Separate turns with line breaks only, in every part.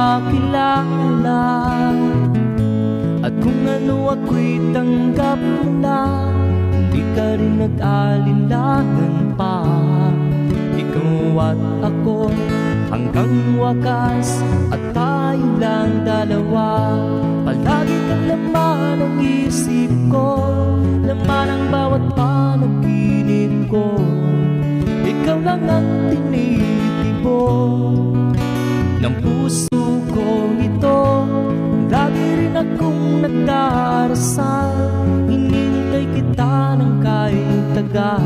makilala. At kung ano ako'y tanggap mo na, hindi ka rin nag-alinlangan pa. Ikaw at ako hanggang wakas, at tayo lang dalawa. Palagi kang laman ng isip ko, laman ang bawat panaginip ko. Ikaw lang ang tinitibo ng puso ko ito. Lagi rin akong nagdarasal, hinintay kita ng kahit tagal.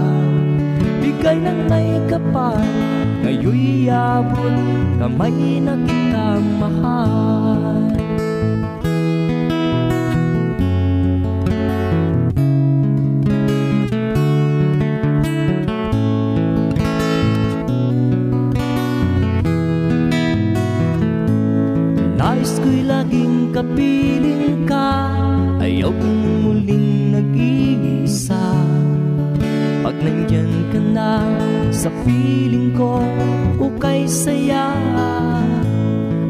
Bigay ng may kapal, ngayon'y abot kamay na kita mahal. Nais ko'y laging kapiling ka, ayaw kong muling nag-iisa. Pag nandyan ka na sa piling ko, ukay saya.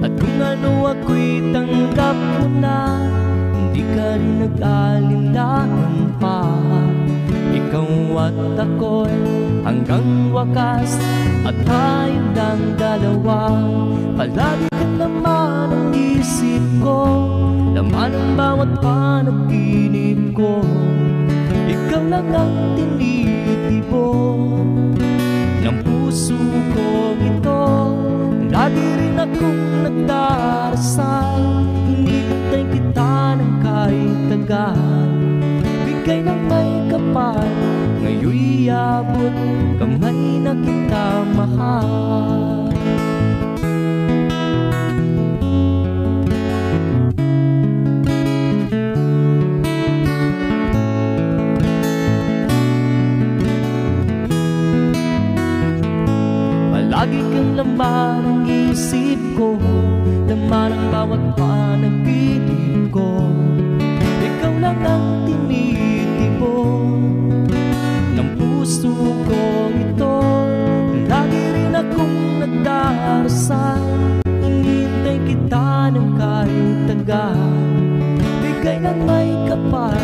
At kung ano ako'y tanggap mo na, hindi ka rin nag-alinlangan pa. Ikaw at ako'y hanggang wakas, at tayo lang dalawa. Palagi ka naman ang isip ko, laman ang bawat panaginip ko. Ikaw lang ang tinitibo ng puso ko ito. Lagi rin akong nagdarasal, hinintay kita ng kahit tagal. Bigay ng may kapal, ngayon'y abot kamay na kita mahal. Lagi kang laman ang isip ko, laman ang bawat panaginip ko. Ikaw lang ang tinitibo ng puso ko ito. Lagi rin akong nagdarasal, hinintay kita ng kahit tagal. Bigay ng may kapal,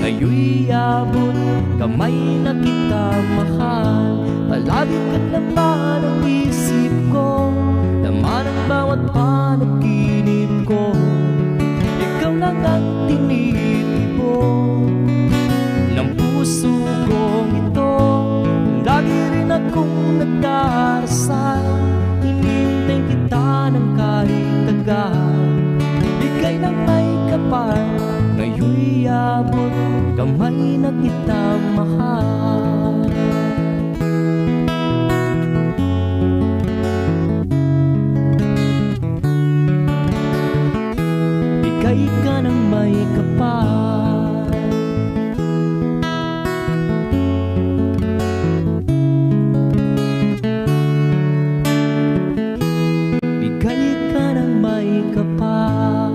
ngayon'y abot kamay na kita mahal. Palagi ka naman ang isip ko, laman ang bawat panaginip ko. Ikaw lang ang tinitibo ng puso ko ito. Lagi rin akong nagdarasal, hinintay kita ng kahit tagal. Bigay ng may kapal, ngayon'y abot kamay na kita mahal. Bigay ka ng may kapal, bigay ka ng may kapal.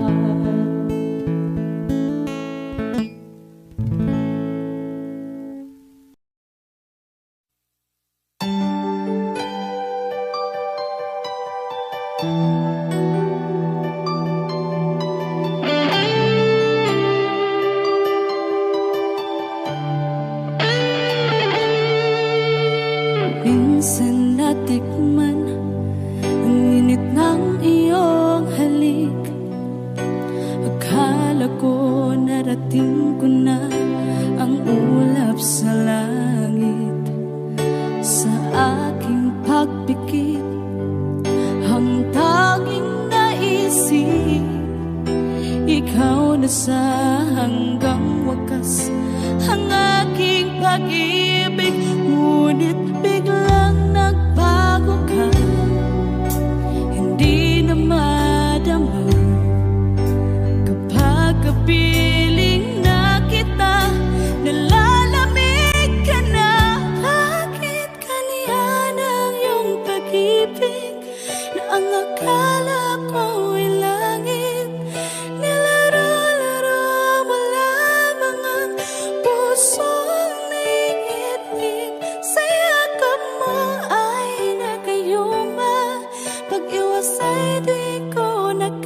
Minsan natikman ang init ng iyong halik. Akala ko narating ko na ang ulap sa langit. Sa aking pagpikit, ang tanging naisip, ikaw na sa hanggang wakas ang aking pag-ibig. Ngunit biglang nagbago ka, hindi na madama. Kapag kapiling na kita, nalalamig ka na. Bakit kaniyan ang iyong pag-ibig na ang akala ko'y langit? Nilaro-laro mo lamang ang pusong naiinip. Sa yakap mo ay nagayuma, pag-iwas ay di ko nag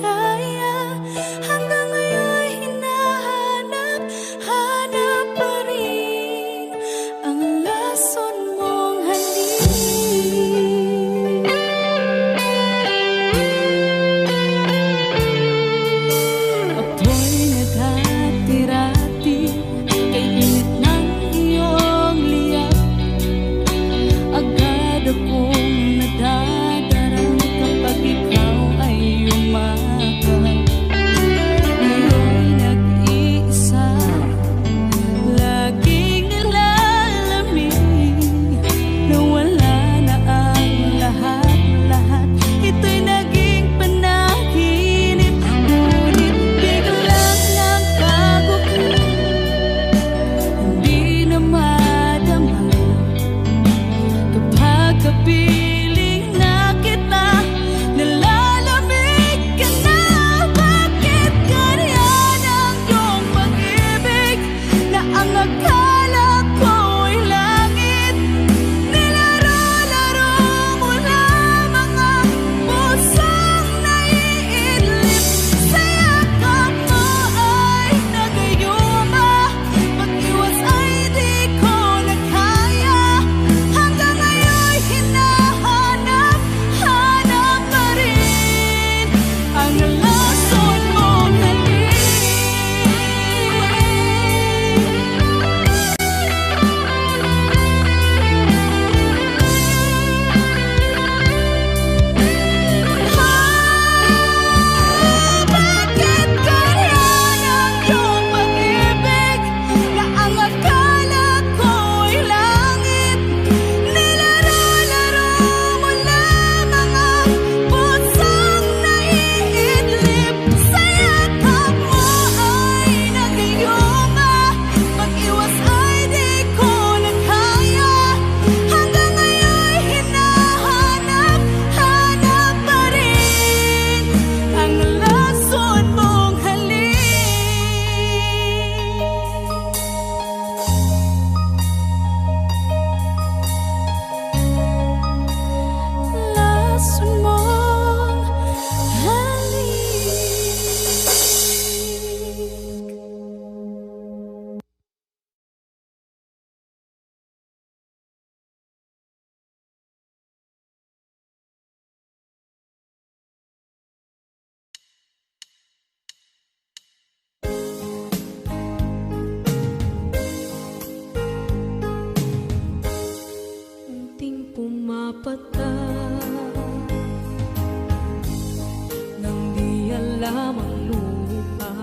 lamang lupa.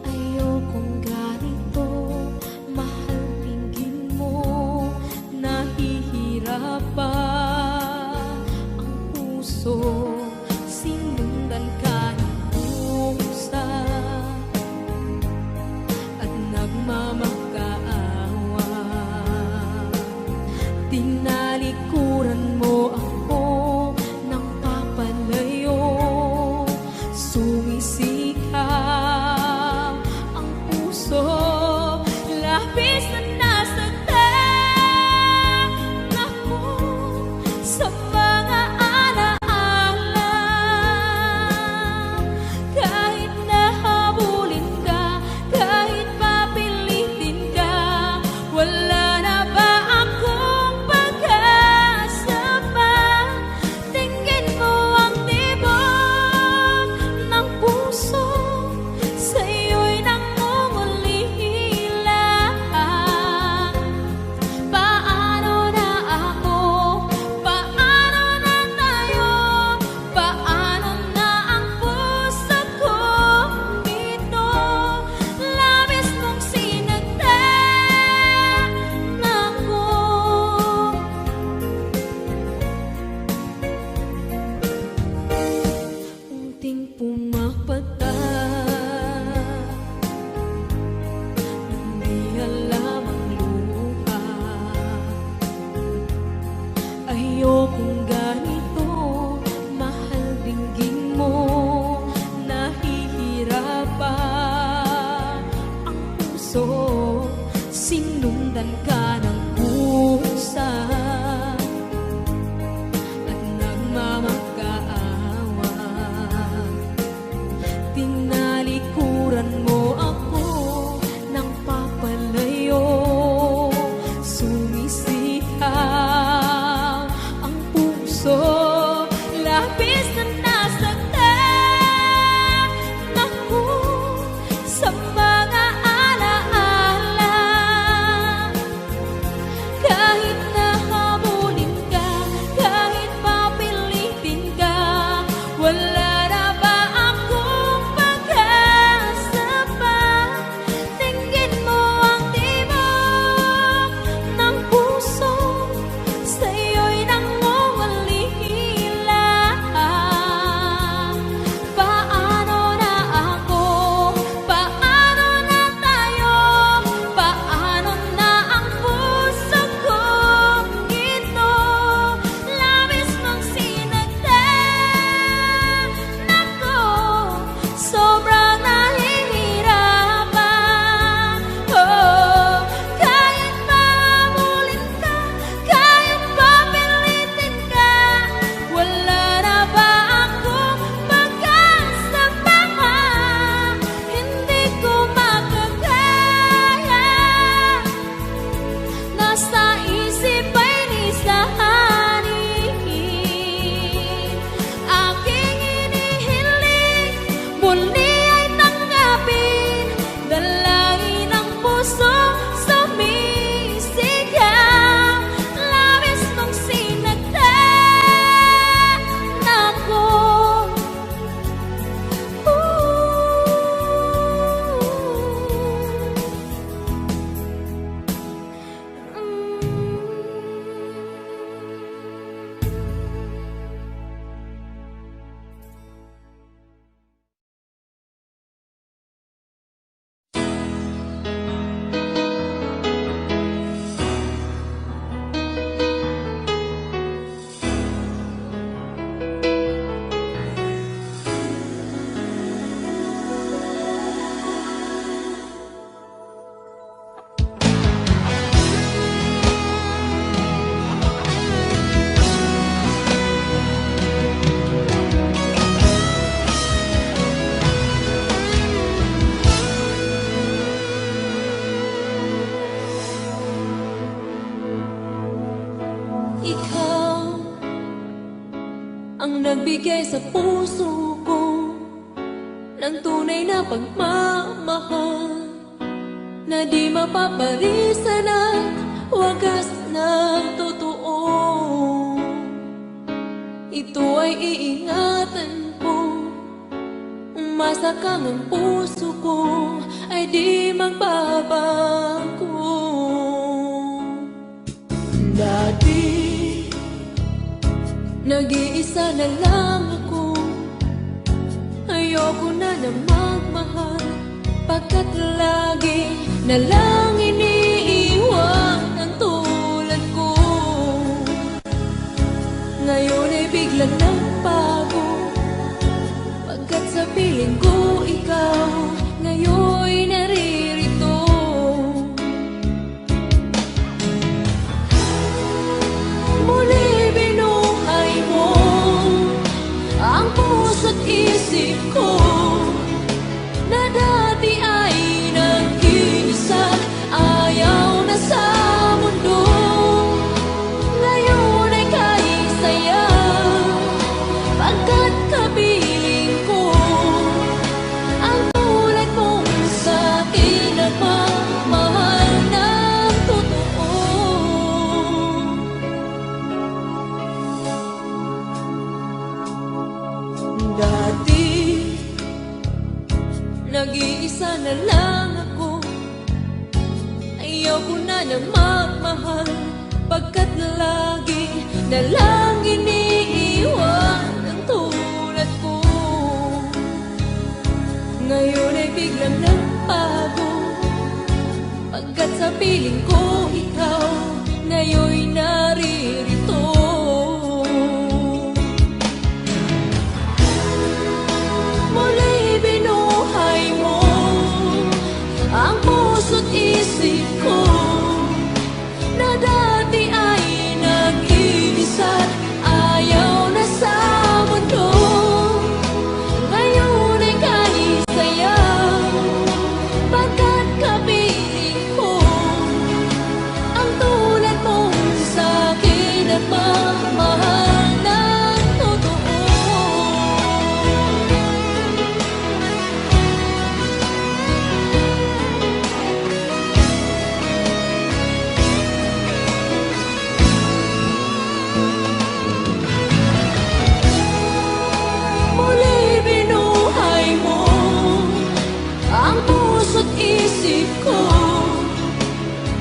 Ayokong ganito, mahal, tingin mo, nahihirapan ang puso. Sinundan ka ng pusa at nagmamakaawa. Tinalikuran mo ako ng papalayo, sumisigaw ang puso. Labis na nasaktan ako sa mga alaala. Kahit nahabulin ka, kahit papilitin ka, wala na ba akong pag-asa pa? Tingin mo ang tibok ng puso, sa'yo'y nangungulila. Paano na ako? Paano na tayo? Paano na ang puso ko dito? Labis mong sinagdan ako. Unting pumapata, hindi alam ang luha. Ayokong ganito, mahal, dinggin mo, nahihirapan ang puso. Sinundan ka ng pusa at nagmamakaawa. Tinalikuran mo ako ng papalayo, sumisigaw ang puso. Labis na nasaktan ako sa mga alaala. Kahit nahabulin ka, kahit papilitin ka, wala na ba akong pag-asa pa? Tingin mo ang tibok ng puso, sa'yo'y nangungulila. Paano na ako? Paano na tayo? Paano na ang puso ko dito? Labis mong sinagdan ako, sobrang nahihirapan. Oh, kahit mahabulin ka, kahit papilitin ka, wala na ba akong pag-asa pa? Hindi ko makakaya, nasa isip ay lisanin. Aking inihiling, muli ay tanggapin, dalangin ang puso, sumisigaw. Labis mong sinagdan ako. Ikaw ang nagbigay sa puso ko ng tunay na pagmamahal, na di mapaparisan at wagas na totoo. Ito ay iingatan ingatan po. Umasa kang ang puso ko ay di magbabago. Dati nag-iisa na lang ako. Ayoko na magmahal, pagkat lagi na lang iniiwan ang tulad ko. Ngayon ay biglang nagbago, pagkat sa piling ko ikaw ngayon'y naririto. Muli binuhay mo ang puso't isip ko, na dati ay nag-iisa, ayaw na sa mundo. Ngayon ay kahit saya, pagkat kapiling ko ang tulad mong sa'kin nagmamahal ng totoo. Dati nag-iisa na lang ako. Ayaw ko na magmahal, pagkat lagi na lang iniiwan ang tulad ko. Ngayon ay biglang nagbago, pagkat sa piling ko ikaw ngayon'y naririto. Muli binuhay mo ang puso't isip ko, na dati ay nag-iisa, ayaw na sa mundo. Ngayon ay kahit saya, pagkat kapiling ko ang tulad mong sa'kin nagmamahal ng totoo. Muli binuhay mo ang puso't isip ko,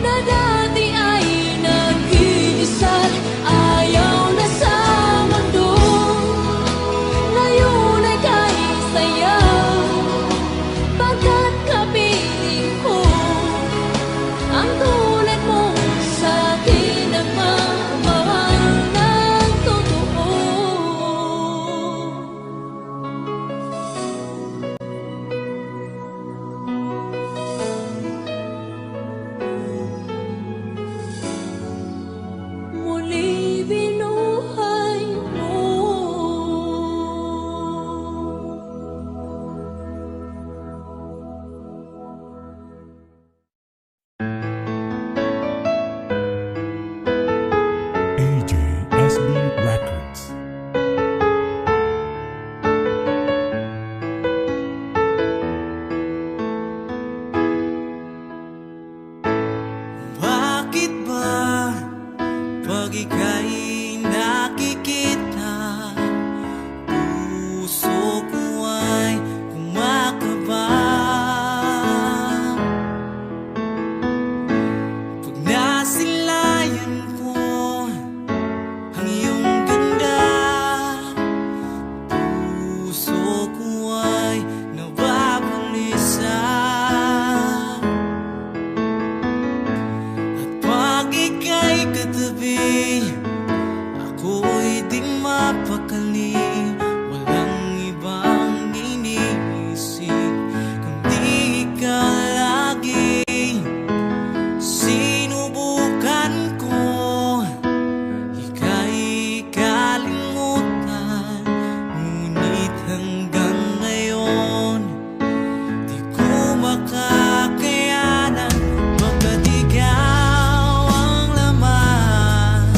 na dati ay nag-iisa, ayaw na sa mundo. Ngayon ay kahit saya, pagkat kapiling ko ang tulad mong sa'kin nagmamahal ng totoo. Muli binuhay mo.
AJSB Records.
Bakit ba pag ika'y nakikita, puso ko ay kumakaba? Pag nasilayan ko ang iyong ganda, puso ko ay nababalisa. At pag ika'y katabi, ako'y di mapakali. Walang ibang iniisip kundi ikaw lagi. Sinubukan ko ika'y kalimutan, ngunit hanggang ngayon di ko makakayanan, pagkat ikaw ang laman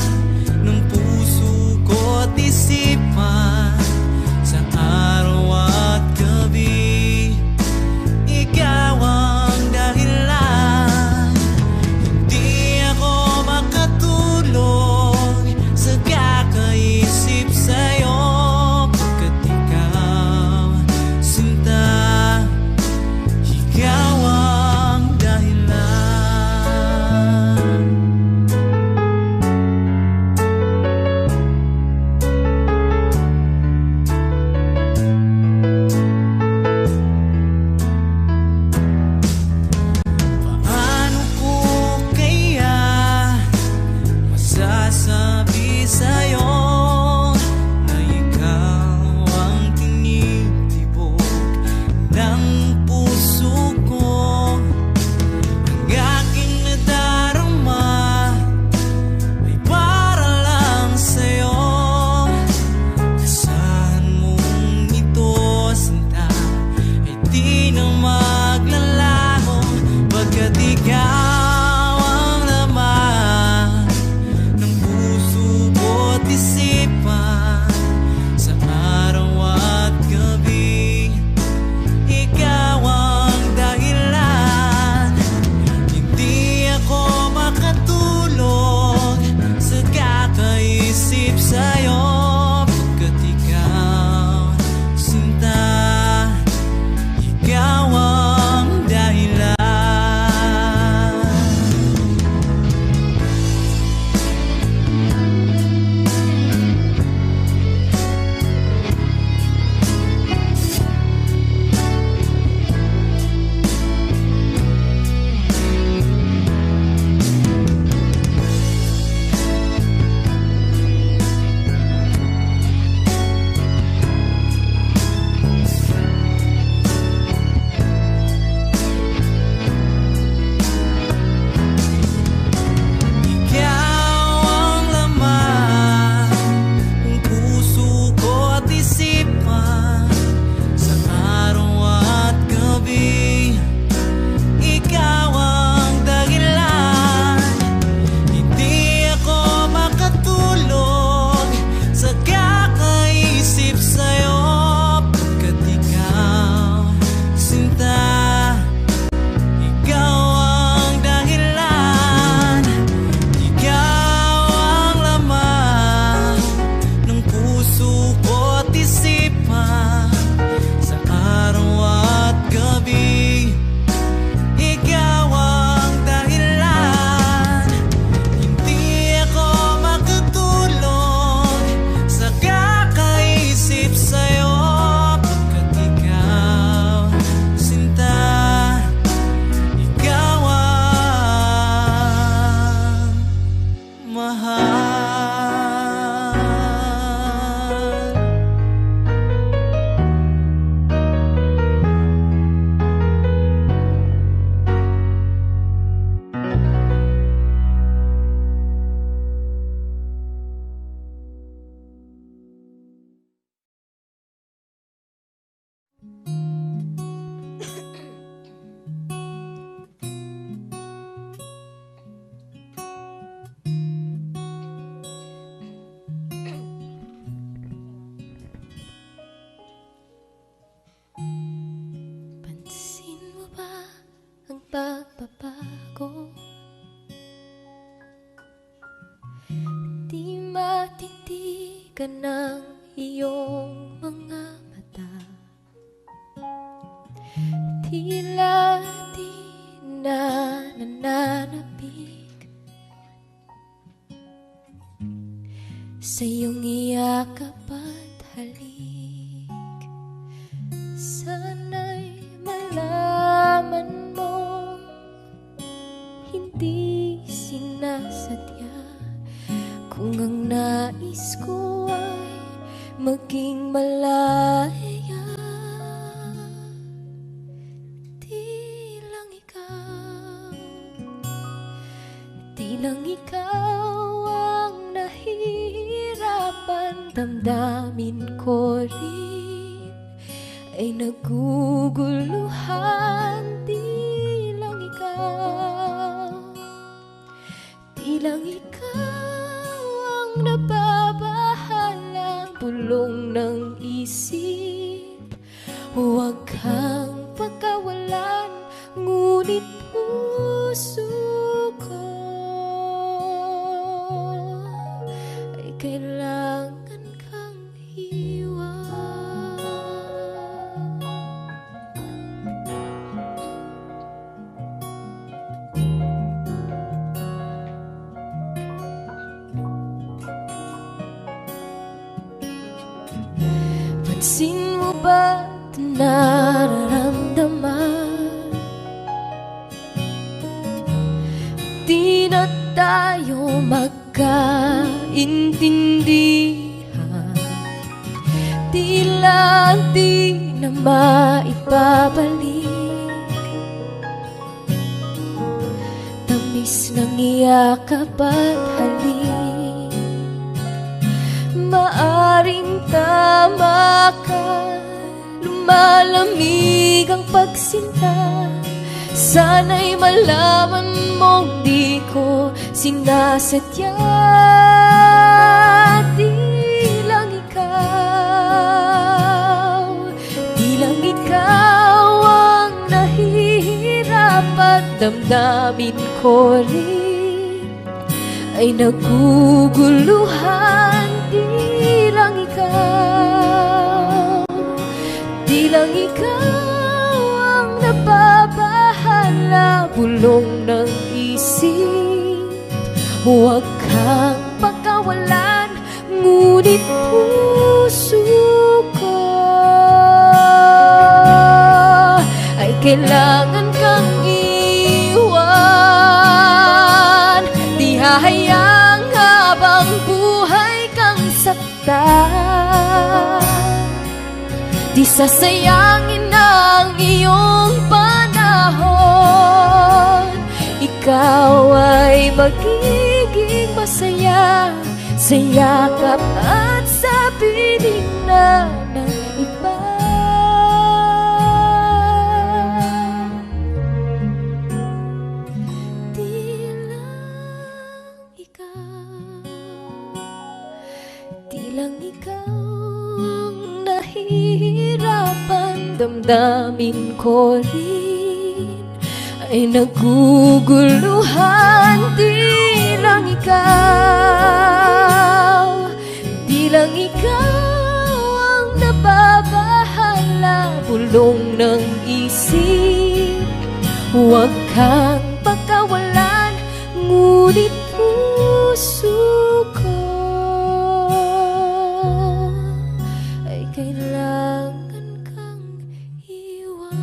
ng puso ko't isipan. Sa araw at gabi, ikaw ang dahilan. Hindi ako makatulog sa kakaisip sa'yo, pagkat ikaw
tila di na nananapig sa iyong iyakap at halik. Sana'y malaman mo, hindi sinasadya, kung ang nais ko ay maging malaya. Tilang ikaw ang nahihirapan, damdamin ko rin ay naguguluhan. Tilang ikaw ang nababahala, bulong ng isip. Huwag kang pagkawalan, ngunit puso ko ay kailangan kang iwan. Pansin mo ba't nararamdaman? Di na tayo magkaintindihan, tila di na maibabalik tamis ng iyakap at halik. Maaring tama ka, lumalamig ang pagsinta. Sana'y malaman mong di ko sinasadya. Di lang ikaw ang nahihirapan, damdamin ko rin ay naguguluhan. Di lang ikaw ang nababahala, bulong ng isip. Huwag kang pagkawalan, ngunit puso ko ay kailangan kang iwan. Di hahayang habang buhay kang saktan, di sasayangin ang iyong panahon. Ikaw ay magiging masaya sa yakap at sa piling na ng iba. Di lang ikaw ang nahihirapan, damdamin ko rin ay naguguluhan. Di lang ikaw ang nababahala, bulong ng isip. Huwag kang pagkawalan, ngunit puso ko ay kailangan kang iwan.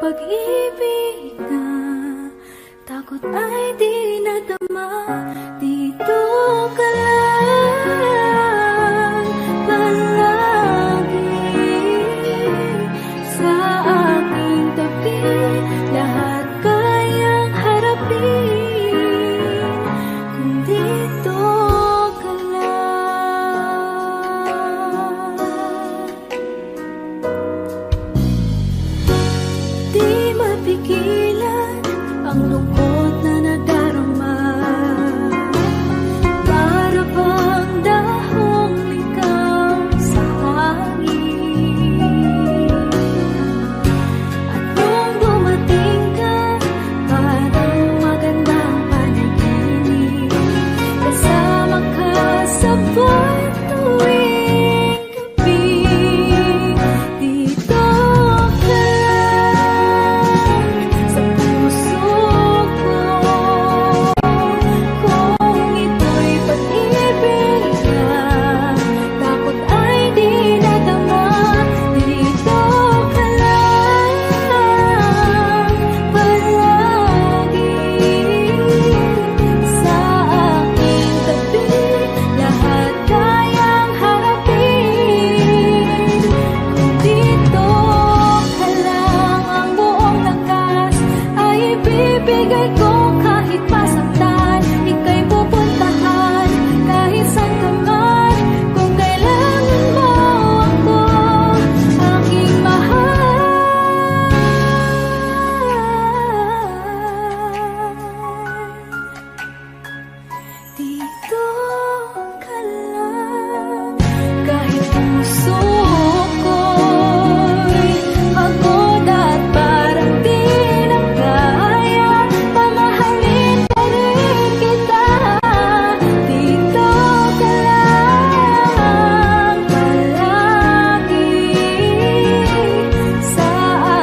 pag-ibig na takot ay di nadama. Dito ka lang palagi sa aking tabi. Lahat kayang harapin kung dito ka lang. Di mapigilan ang lungkot na nadarama. Para bang dahong likaw sa hangin. At nung dumating ka, parang magandang panaginip. Kasama ka sa buwan tuwing gabi. Dito ka lang sa puso ko. Kung ito'y pag-ibig na takot ay di nadama. Dito ka lang palagi sa aking tabi. Lahat kayang harapin kung dito ka lang. Ang buong lakas ay ibibigay ko kahit masaktan. Ika'y pupuntahan kahit saan ka man. Kung kailangan mo ako, aking mahal. Dito ka lang. Kahit puso ko'y pagod at parang di na kaya, mamahalin pa rin kita. Dito ka lang palagi sa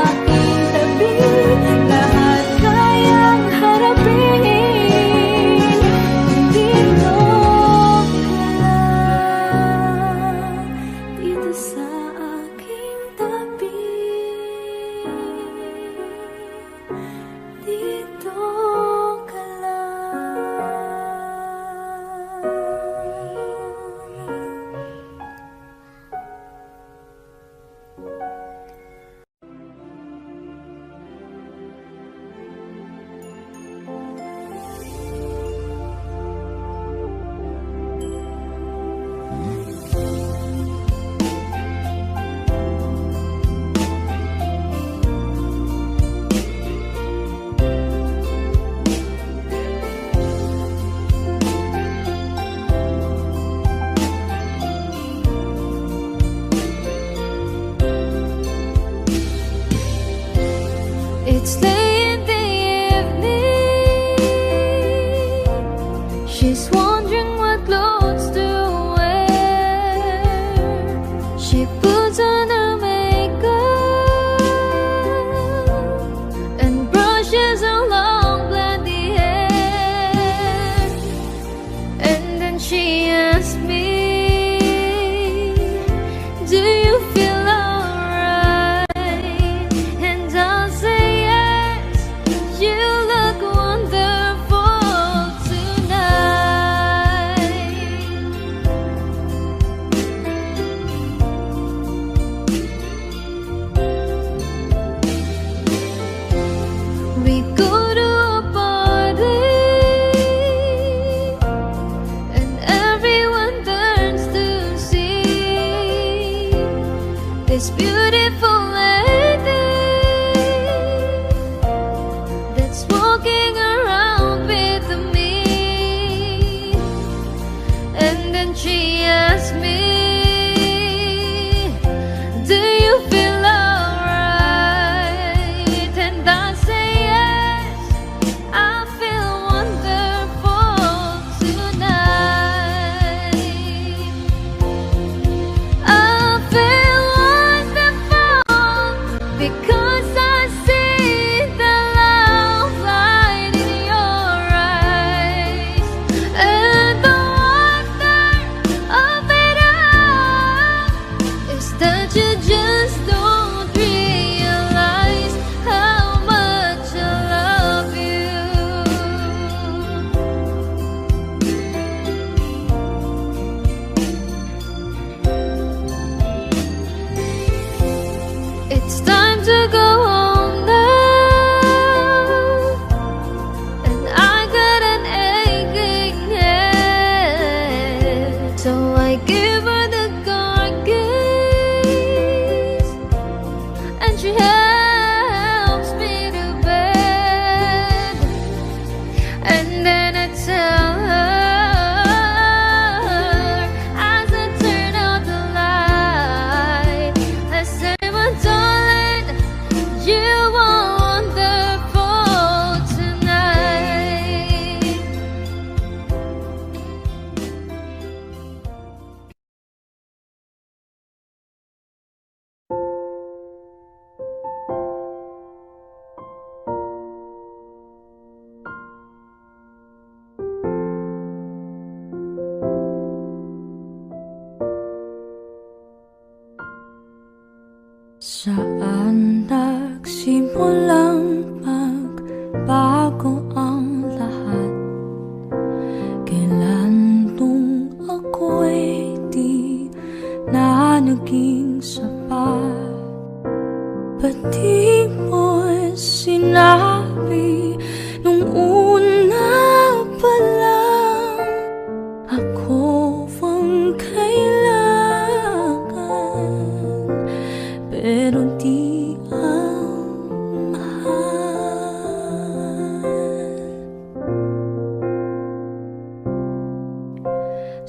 aking tabi. Lahat kayang harapin kung dito ka lang. Dito sa aking tabi. Dito ka It's late in the evening. She's wondering what clothes to wear. She puts on her makeup and brushes her long blondy hair. And then she asks me, do you feel alright? And I'll say yes. walang magbago ang lahat. Kailan nung ako'y di na naging sapat? Ba't di mo sinabi nung una pa lang? Ako ang kailangan, pero di ang mahal.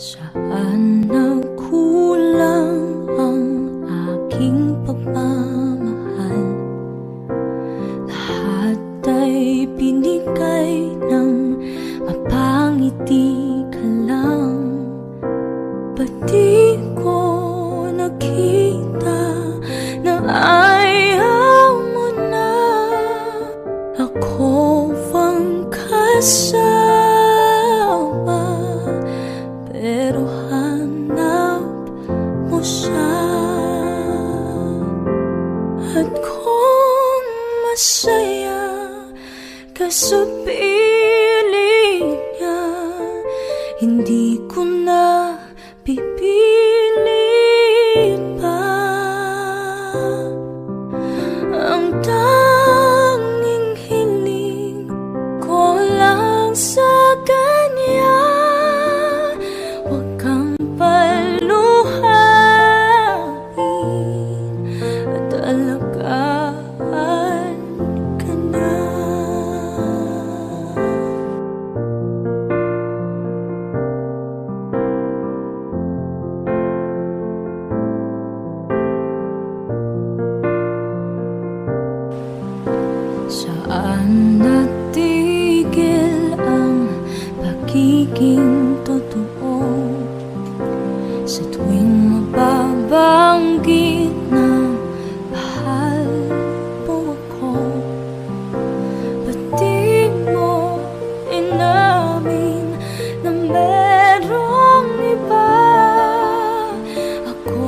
Saan nagkulang ang aking pagmamahal? Lahat ay binigay ng mapangiti ka lang. Ba't di ko nakita na ayaw mo na? Ako ang kasama, pero hanap mo siya. At kung masaya ka sa piling niya, hindi ko na pipilit pa. Ang tanging hiling ko lang sa kanya, huwag kang paluhain at alagaan ka na. Saan natigil ang pagiging totoo? Sa tuwing mababanggit na mahal mo ako, ba't di mo inamin na merong iba? Ako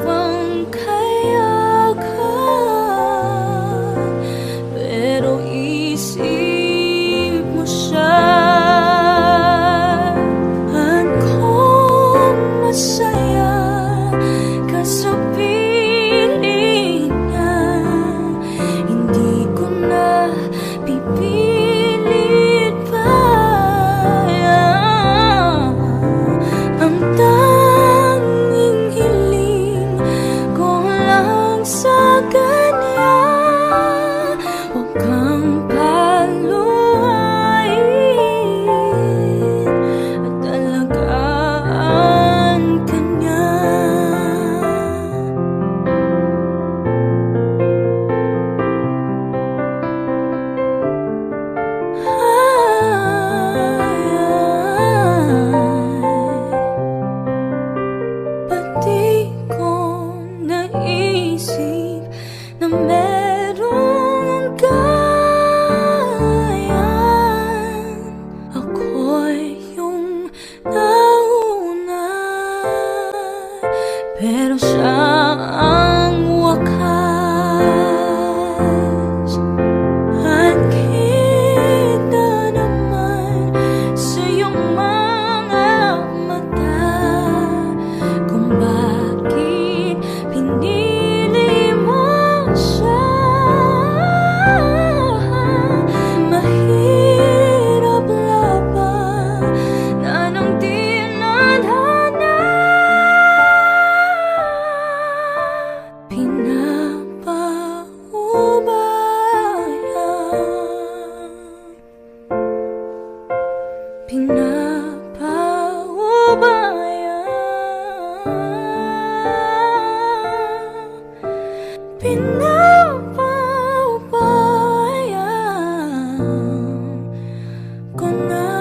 ang kayakan, pero isip mo siya. At kung masaya ka sa piling niya, hindi ko na pipilit pa. Ang tanging hiling ko lang sa kanya, huwag kang paluhain at alagaan ka niya. Ba't di ko naisip na merong gayan? Ako'y yung nauna, pero siya ang wakas. At kita naman sa iyong mga mata kung bakit pinili mo siya. Mahirap laban na nang di nadhana. Pinapaubaya ko na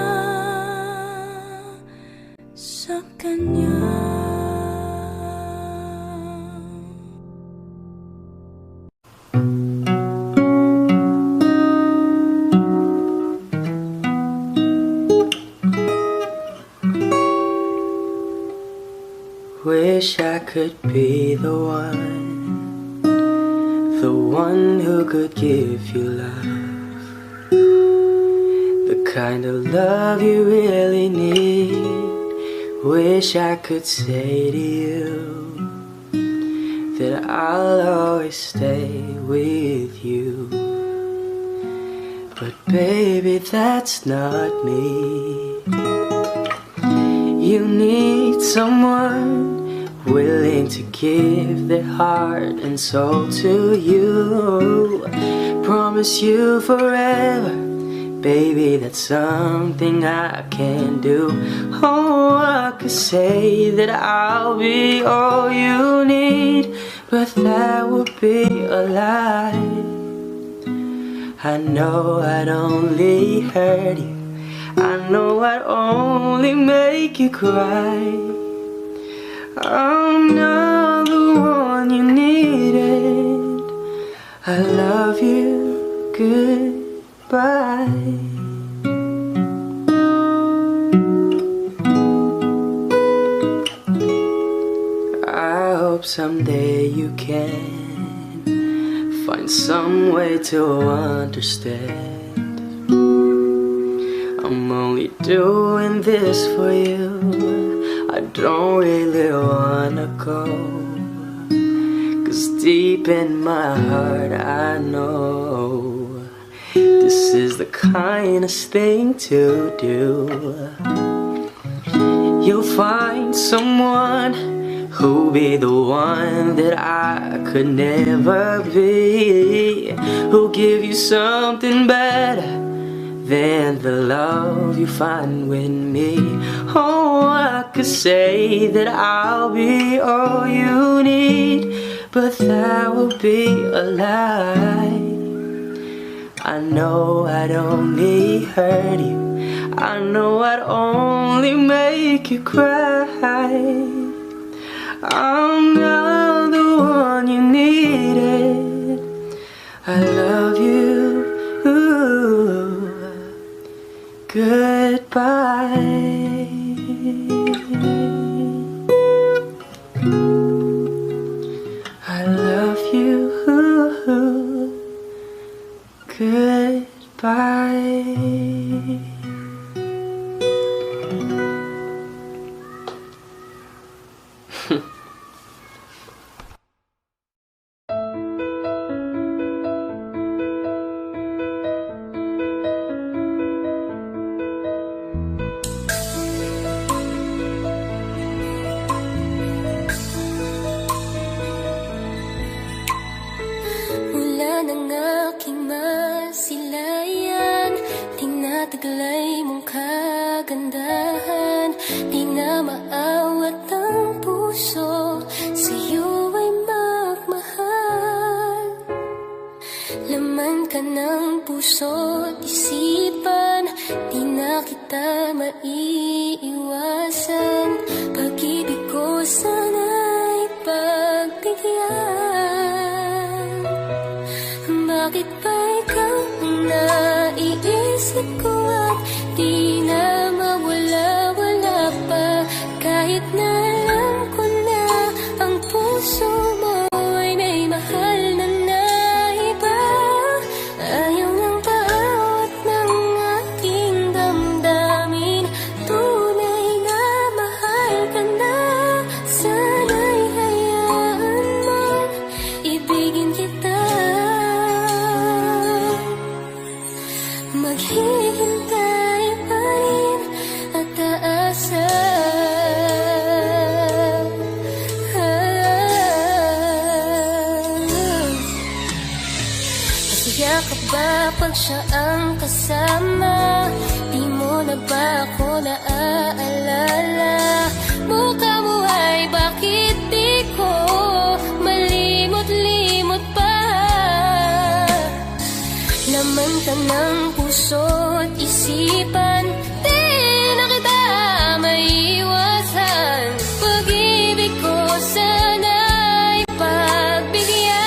sa kanya.
Wish I could be the one one who could give you love, the kind of love you really need. Wish I could say to you that I'll always stay with you, but baby, that's not me. You need someone willing to give their heart and soul to you, promise you forever. Baby, that's something I can do. Oh, I could say that I'll be all you need, but that would be a lie. I know I'd only hurt you, I know I'd only make you cry. I'm not the one you needed. I love you, goodbye. I hope someday you can find some way to understand. I'm only doing this for you, I don't really wanna go, 'cause deep in my heart I know this is the kindest thing to do. You'll find someone who'll be the one that I could never be, who'll give you something better than the love you find with me. Oh, I could say that I'll be all you need, but that would be a lie. I know I'd only hurt you, I know I'd only make you cry. I'm not the one you needed. I love you, goodbye. I love you, goodbye.
Mula ng aking masilayan, tinataglay mong kagandahan. Di na maawat ang puso, sa'yo ay magmahal. Laman ka ng puso't isipan, di na kita maiiwasan. Pag-ibig ko sana'y pagbigyan. Bakit ba ikaw ang naiisip ko at di na mawala-wala pa? Kahit na alam ko na ang puso mo ay may mahal na iba. Ayaw nang paawat ng aking damdamin, tunay na mahal ka na. Sana'y hayaan mong ibigin kita. Maghihintay pa rin at aasa. Masaya ka ba pag siya ang kasama? Di mo na ba ako naaalala? Mukha mo ay bakit di ko malimot-limot pa? Laman ka ng puso't isipan, di na kita maiiwasan. Pag-ibig ko sana'y pagbigyan.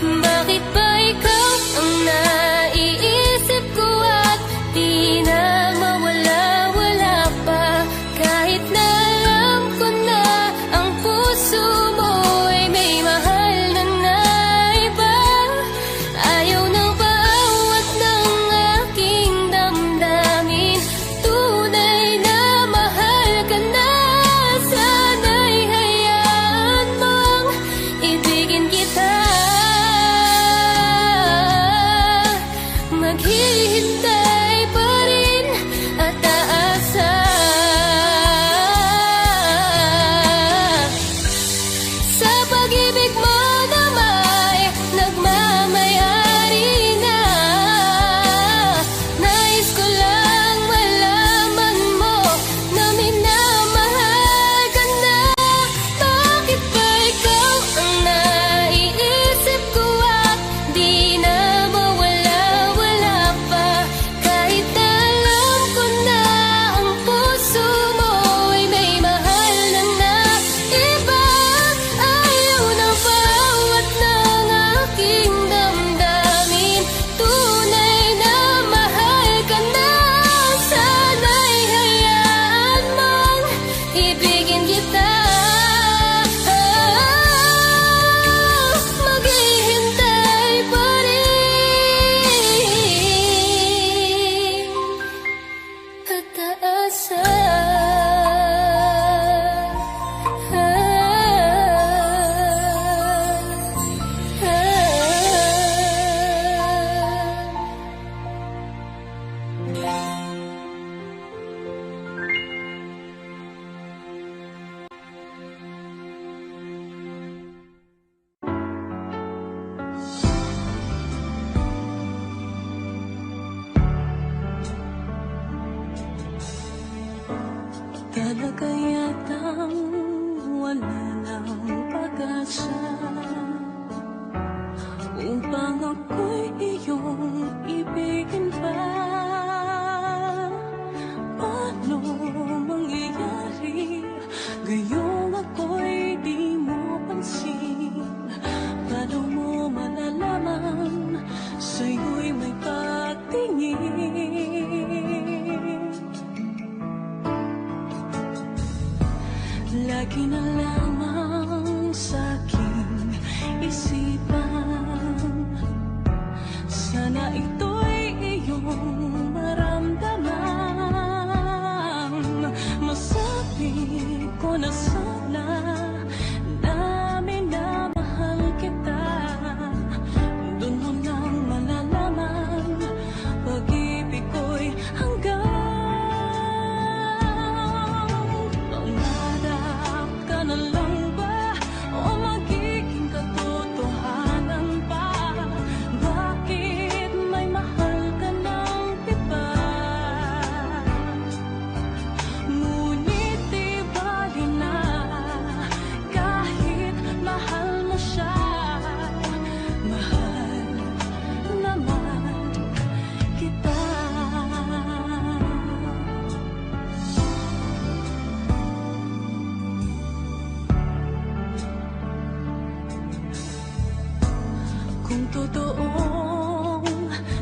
Bakit ba ikaw ang naiisip ko at di na mawala-wala pa? Kahit na alam ko na ang puso mo ay may mahal Talaga yatang wala ng pag-asa upang ako'y iyong ibigin pa. Paano mangyayari gayong ako'y di mo pansin? Paano mo malalaman sa'yo'y may pagtingin? Lagi na lamang sa'king isipan, sana ito'y iyong maramdaman. Masabi ko na sana na minamahal kita. Doon mo lang malalaman pag-ibig ko'y hanggang pangarap ka na lang ba o magiging katotohanan pa? Bakit may mahal ka ng iba? Ngunit di bali na kahit mahal mo siya. Mahal naman kita. Kung totoong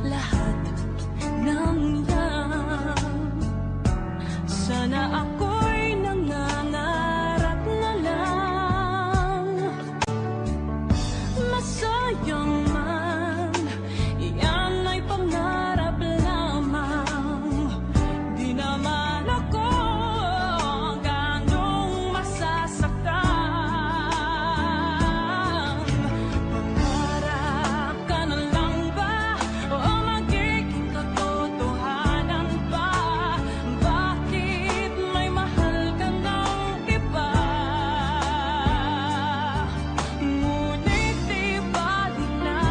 lahat ng yan, sana ako'y nangangarap na lang. Masayang man, iyan ay pangarap lamang. Di naman ako ganong masasaktan. Pangarap ka na lang ba o magiging katotohanan pa? Bakit may mahal ka ng iba? Ngunit di bali na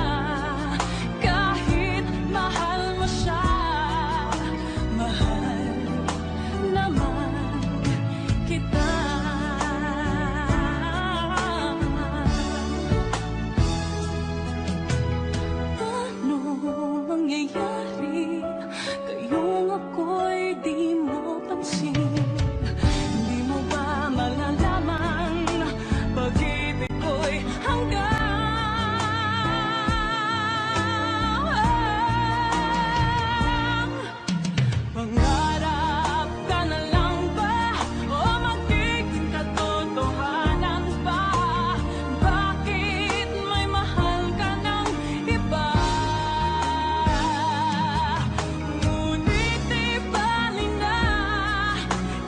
kahit mahal mo siya. Mahal naman kita. Paano mangyayari kayong ako'y di mo pansin? Di mo ba malalaman pag-ibig ko'y hanggang pangarap ka na lang ba o magiging katotohanan pa? Bakit may mahal ka ng iba? Ngunit di bali na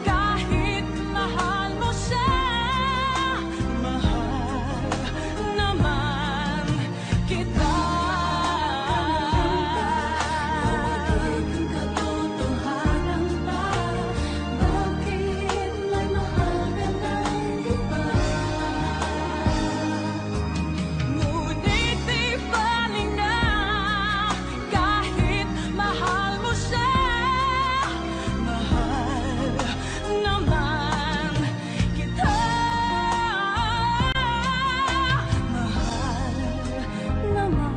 kahit mahal mo siya. Mahal naman kita. Magiging katotohanan pa? Bakit may mahal ka ng iba? Ngunit di bali na kahit mahal mo siya. Mahal naman kita. Mahal naman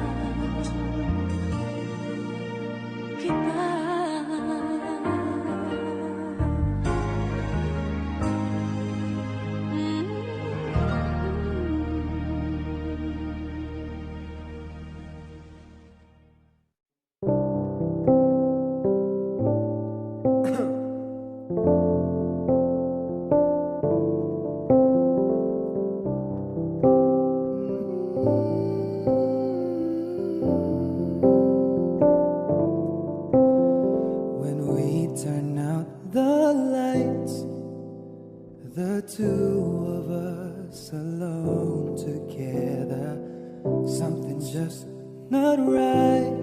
kita.
When we turn out the lights, the two of us alone together, something's just not right.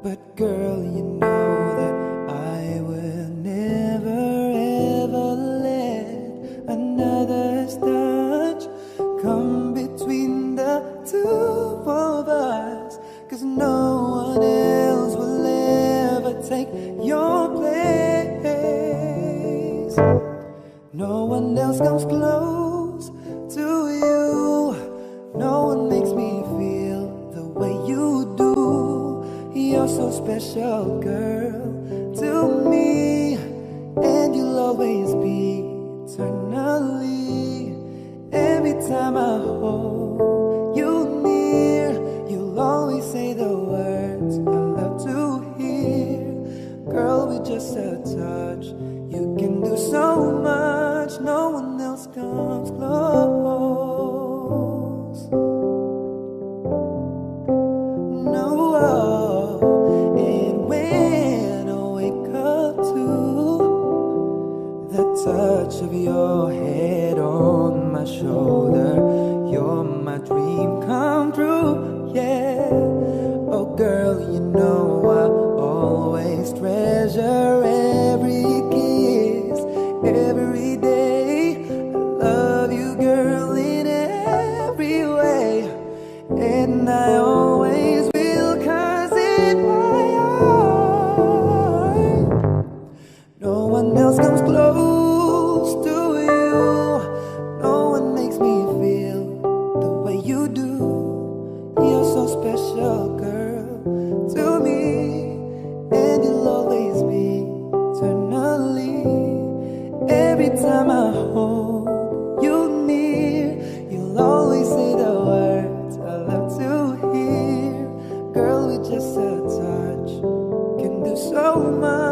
But girl, you know that I will never ever let another's touch come between the two of us. 'Cause no one else will ever take your place. special, girl, to me, and you'll always be eternally. Every time I hold you near, you'll always say the words I love to hear. Girl, with just a touch, you can do so much. No one else comes close. No, and when I wake up to the touch of your head on my shoulder, you're my dream come true, yeah. Oh girl, you know I always treasure every kiss, every day. I love you, girl, in every way, and I always will, 'cause in my heart no one else comes close to you. No one makes me feel the way you do. You're so special, girl, to me, and you'll always be eternally. Every time I hold you near, you'll always say the words I love to hear. Girl, with just a touch, can do so much.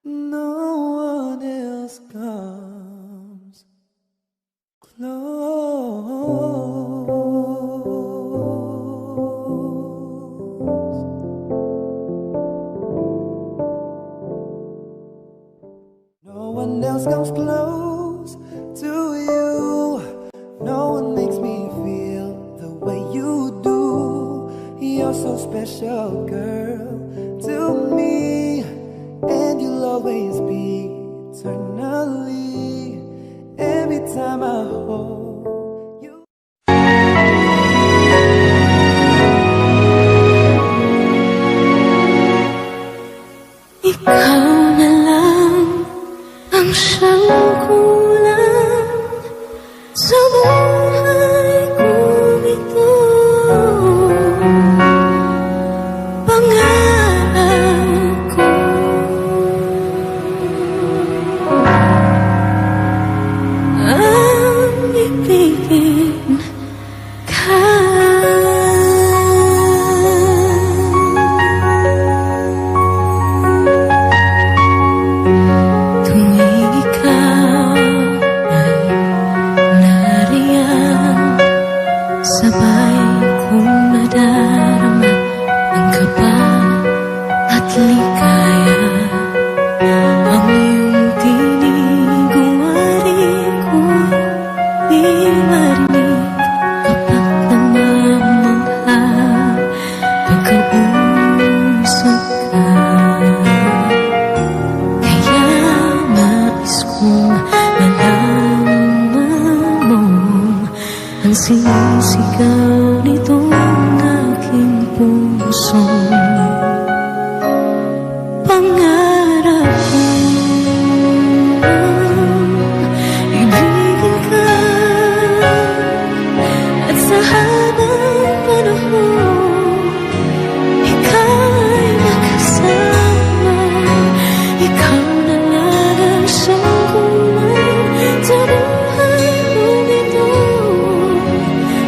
No one else comes close. No one else comes close to you. No one makes me feel the way you do. You're so special, girl, to me, and you'll always be eternally. Every time I hold you.
Ikaw na lang ang siyang kulang sa buhay kong ito. Pangarap ko ang ibigin ka. Tuwing ikaw ay nariyan, sabay kong nadarama ang kaba at ligaya. Ang iyong tinig uwari ko'y di marinig kapag namamangha pagkausap ka. Kaya nais kong nalaman mo ang sinisigaw nitong aking puso. Pangarap ko ibigin ka, at sa habang panahon ika'y makasama. Ikaw na lang ang siyang kulang sa buhay kong ito.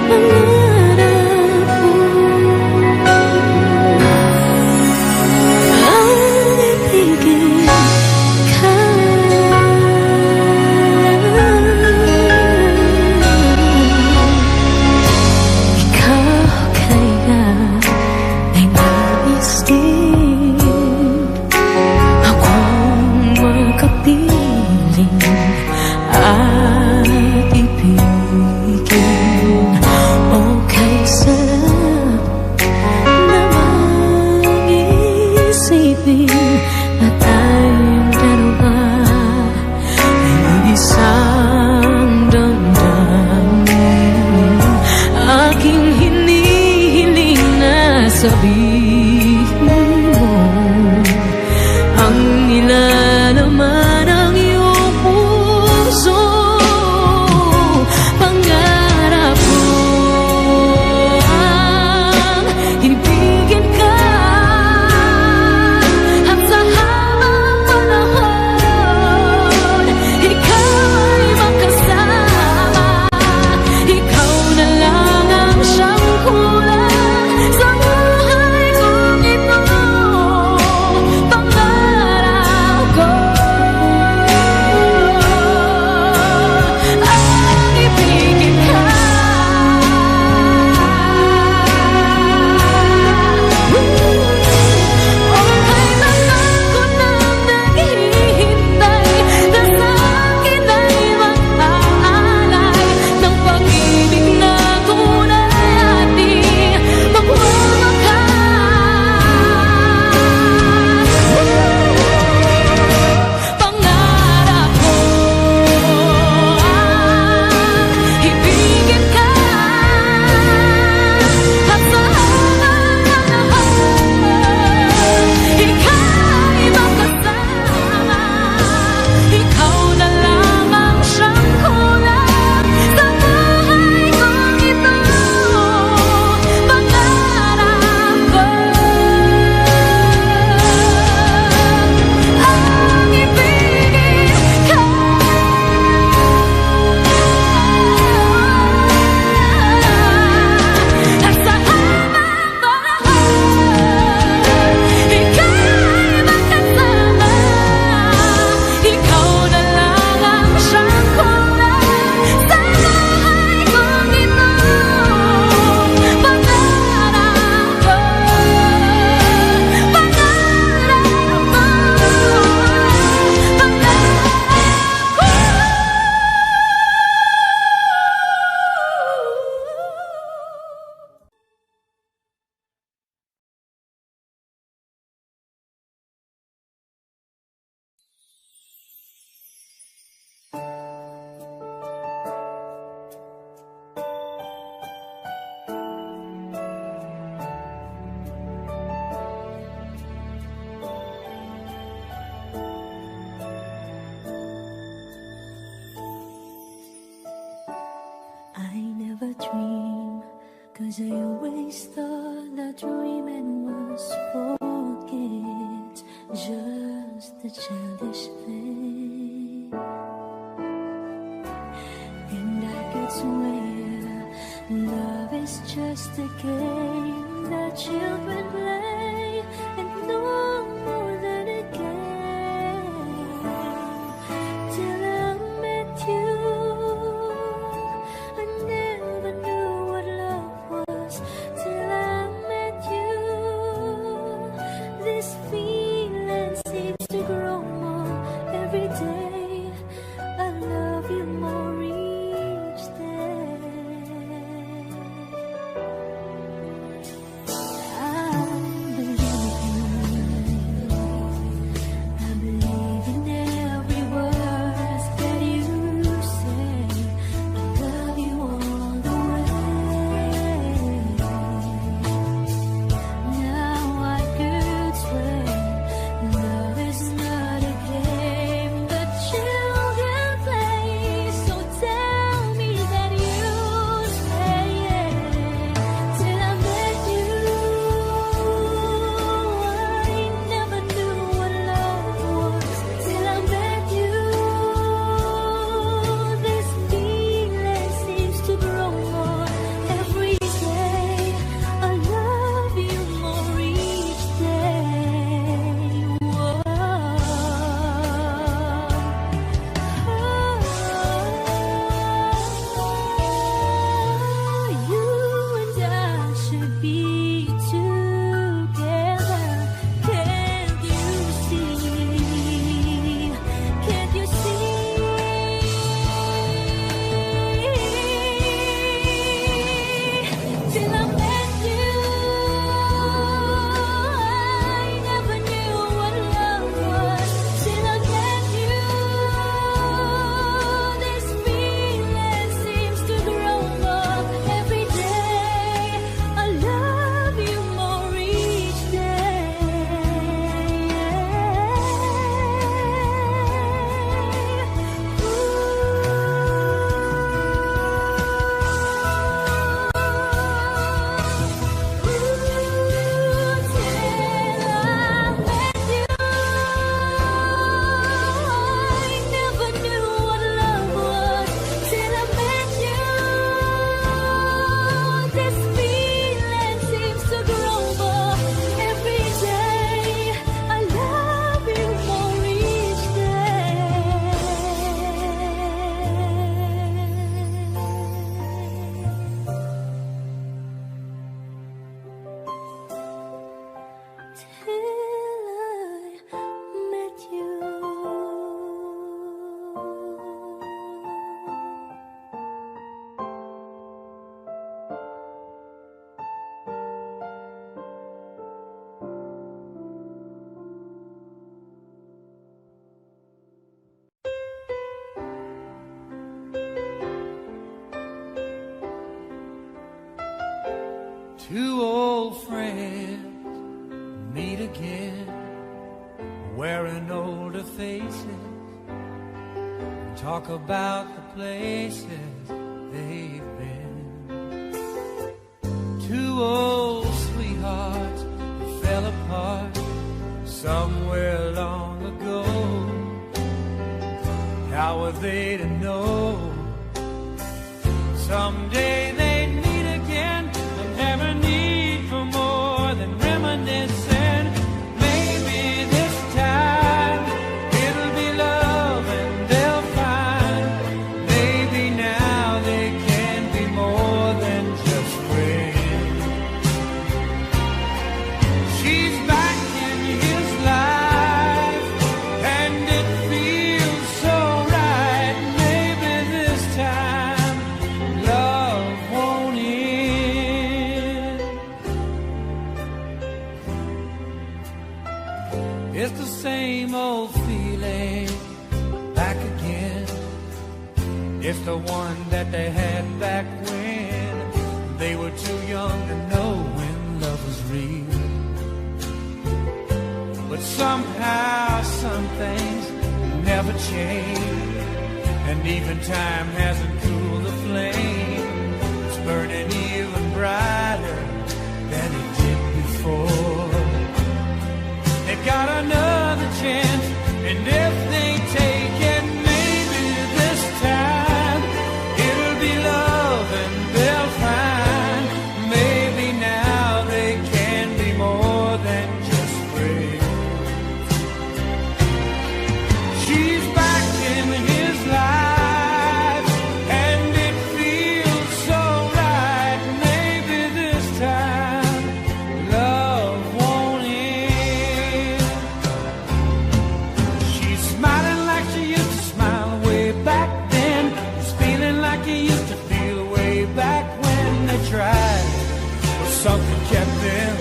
Pangarap ko ang ibigin ka. Ikaw kaya ay nais din akong makapiling at ibigin. Okay, sarap namang isipin na tayong dalawa ay isang damdamin. Aking hinihiling na sabihin mo ang nilalaman ng iyong puso. Pangarap ko never dream, 'cause I always thought that dreaming was for kids, just a childish thing. And I could swear love is just a game that children play, and no more than a game. Till I met you, I never knew what love was. Till I met you, this feeling seems to grow more every day. I love you more each day. I believe in every word that you say. I love you all the way. Now I could swear love is not a game that children play. So tell me that you stay. Till I met you, I never knew what love was. Till I met you, this feeling seems to grow more every day. I love you more each day. You and I should be together. Can't you see? Can't you see? Till I met you, I never knew what love was. Till I met you, this feeling seems to grow more every day. I love you more each
Two old friends meet again, wearing older faces, talk about the places they've been. Two old sweethearts who fell apart somewhere long ago. How were they to know someday they'd meet again and have a need for more than reminiscing? Maybe this time it'll be love and they'll find maybe now they can be more than just friends. She's back in his life and it feels so right. Maybe this time love won't end. It's the same old feeling back again. It's the one that they had back when they were too young to know when love was real. But somehow some things never change, and even time hasn't cooled the flame. something kept them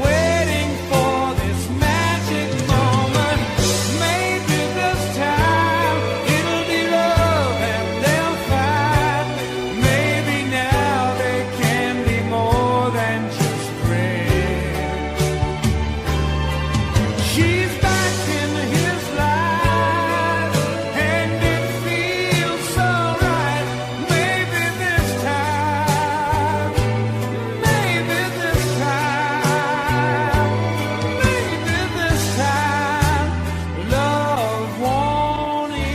waiting for this magic moment. Maybe this time it'll be love and they'll find. Maybe now they can be more than just friends. She's back in his life and it feels so right. Maybe this time, maybe this time, maybe this time, love won't end.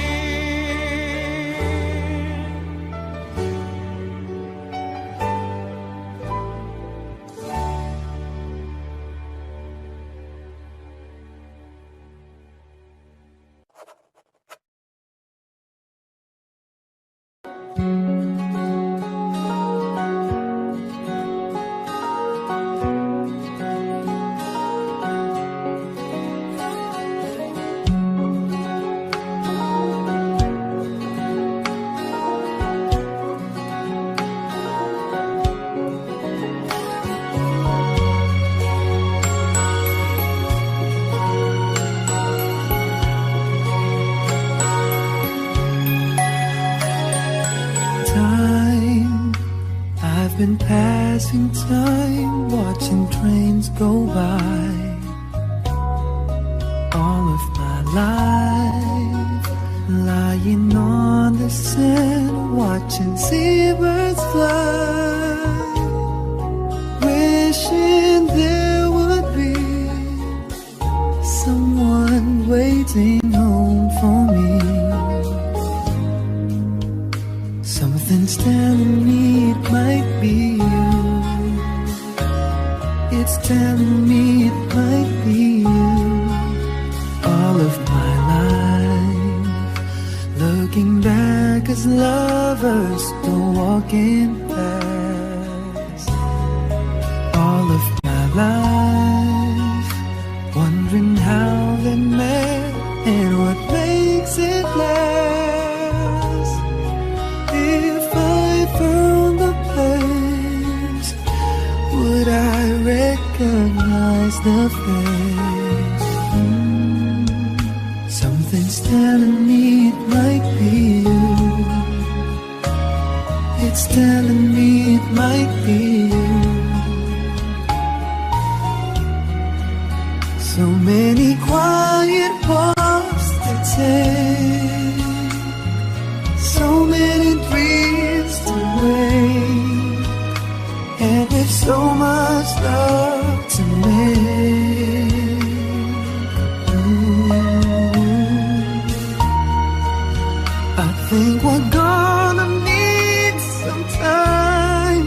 Time, I've been passing time, watching trains go by. All of my life, lying on the sand, watching seabirds fly. Wishing there would be someone waiting home for me. Something's telling me it might be you. It's telling me it might be you. All of my life, looking back as lovers go walking past. All of my life, wondering how they met and what makes it last. If I found the place, would I recognize the face? Something's telling me it might be you. It's telling me it might be you. So many quiet walks to take, so many dreams to wake, and with so much love to make. I think we're gonna need some time.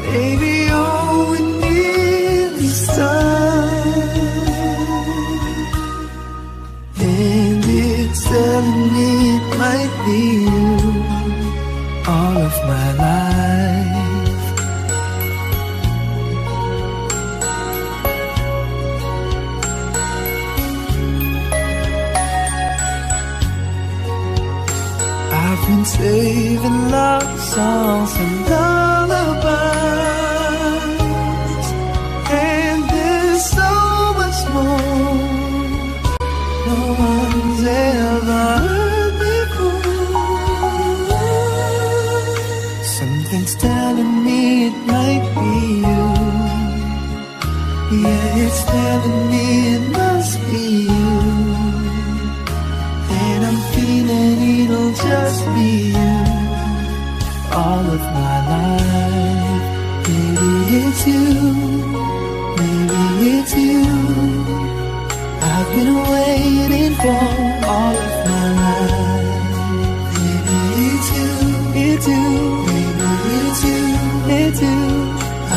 Baby, all we need is time. And it's telling me it might be you. All of my life, I've been saving love songs and lullabies, and there's so much more no one's ever heard before. Something's telling me it might be you. Yeah, it's telling me it must be you. And I'm feeling it'll just be you. All of my life, maybe it's you, maybe it's you. I've been waiting for all of my life. Maybe it's you, it's you, maybe it's you, it's you.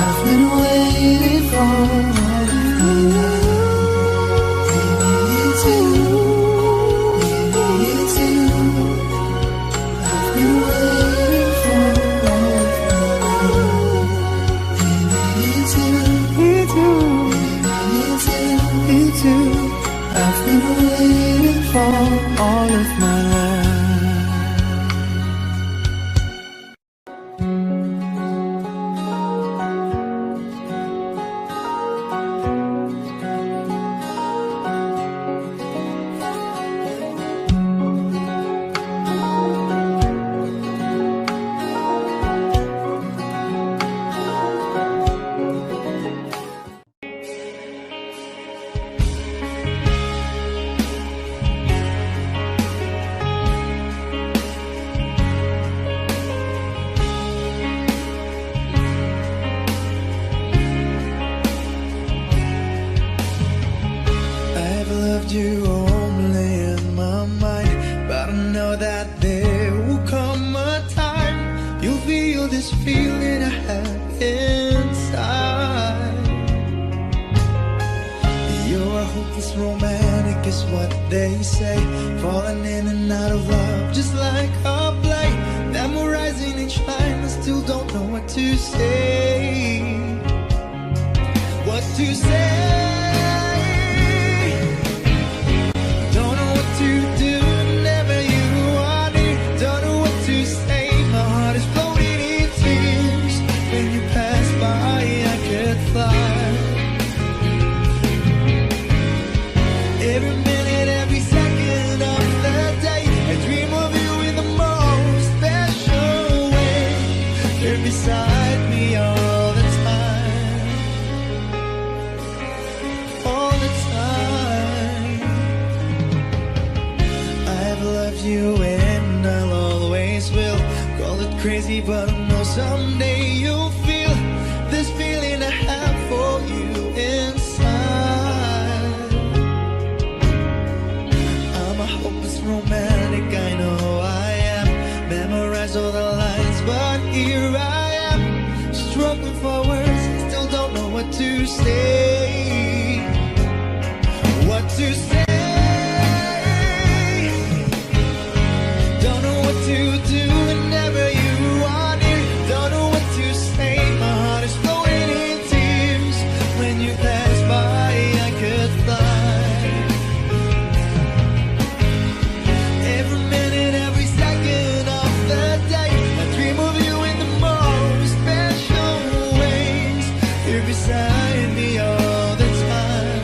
I've been waiting for all of my life. Maybe it's you, maybe it's you. I've been waiting for all of my life. Maybe it's you, it's you, maybe it's you, it's you. I've been waiting for all of my life.
you'll feel this feeling I have inside. You're a hopeless romantic is what they say, falling in and out of love just like a play, memorizing each line but still don't know what to say. What to say? Don't know what to do whenever you are near. Don't know what to say. My heart is floating in tears. When you pass by, I could fly. Every minute, every second of the day, I dream of you in the most special way. You're beside me all the time. All the time. I've loved you and I'll always will. Call it crazy, but I know someday you'll feel this feeling I have for you inside. I'm a hopeless romantic, I know I am. Memorize all the lines, but here I am, struggling for words, still don't know what to say. What to say? Don't know what to do whenever you are near. Don't know what to say. My heart is floating in tears. When you pass by, I could fly. Every minute, every second of the day, I dream of you in the most special ways. You're beside me all the time.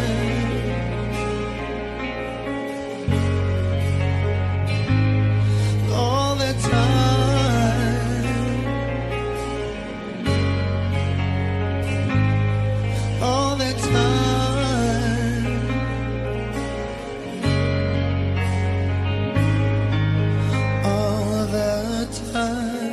All the time. All the time. All the time.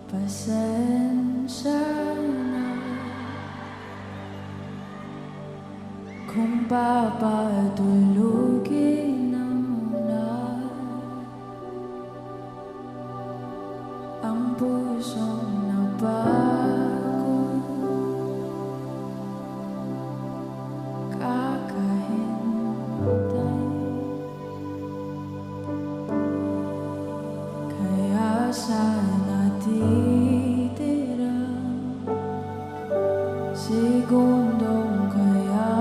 Pasensya na kung papatulugin na muna ang pusong napagod, kakahintay. Kaya sana titira segundong kaya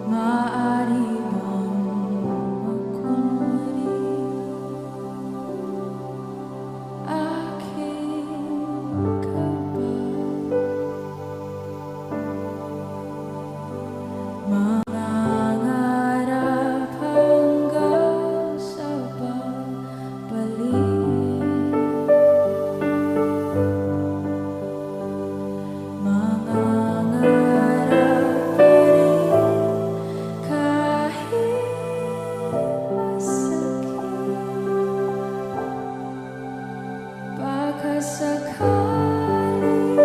maaari bang magkunwari aking ka ba? Mangangarap hanggang sa babalik, mangangarap pa rin kahit masakit. Baka sakaling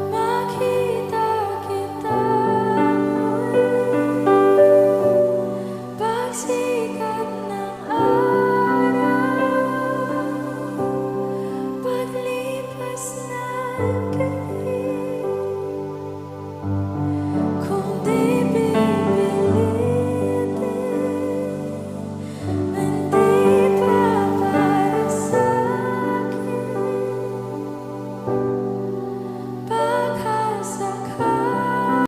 makita kita muli, pagsikat ng araw, paglipas ng gabi. Kung di pipilitin, hindi pa para sa'kin. Baka sakaling